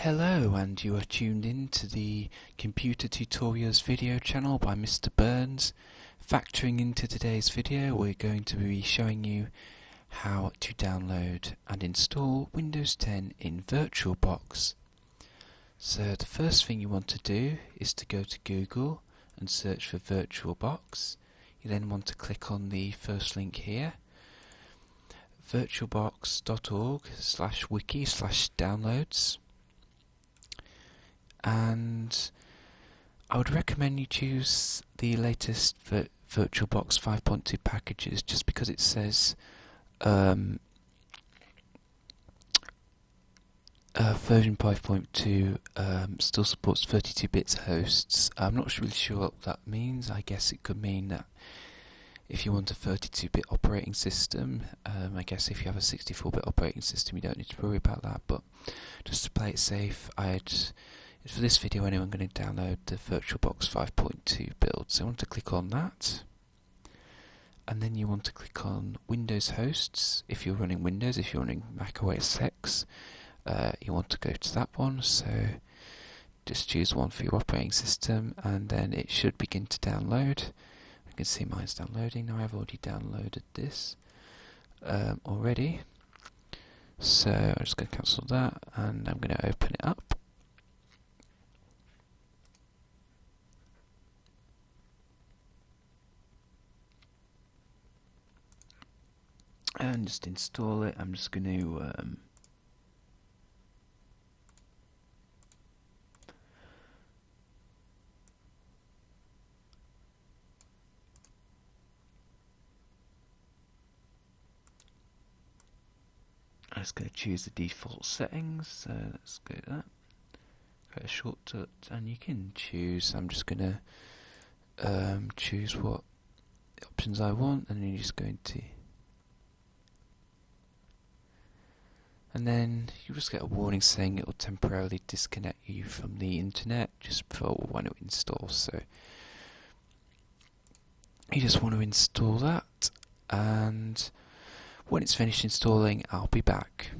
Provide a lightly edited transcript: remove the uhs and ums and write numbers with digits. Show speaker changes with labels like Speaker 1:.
Speaker 1: Hello, and you are tuned in to the Computer Tutorials video channel by Mr. Burns. Factoring into today's video, we're going to be showing you how to download and install Windows 10 in VirtualBox. So the first thing you want to do is to go to Google and search for VirtualBox. You then want to click on the first link here, virtualbox.org/wiki/downloads. And I would recommend you choose the latest VirtualBox 5.2 packages, just because it says version 5.2 still supports 32-bit hosts. I'm not really sure what that means. I guess it could mean that if you want a 32-bit operating system, I guess if you have a 64-bit operating system, you don't need to worry about that. But just to play it safe, for this video anyway, I'm going to download the VirtualBox 5.2 build. So I want to click on that, and then you want to click on Windows hosts. If you're running Windows, if you're running Mac OS X, you want to go to that one. So just choose one for your operating system, and then it should begin to download. You can see mine's downloading now. I've already downloaded this already. So I'm just going to cancel that, and I'm going to open it up. And just install it. I'm just going to choose the default settings. So let's go to that. Create a shortcut, and you can choose. I'm just going to choose what options I want, and then you're just going to. And then you'll just get a warning saying it will temporarily disconnect you from the internet just for when it installs. So you just want to install that, and when it's finished installing, I'll be back.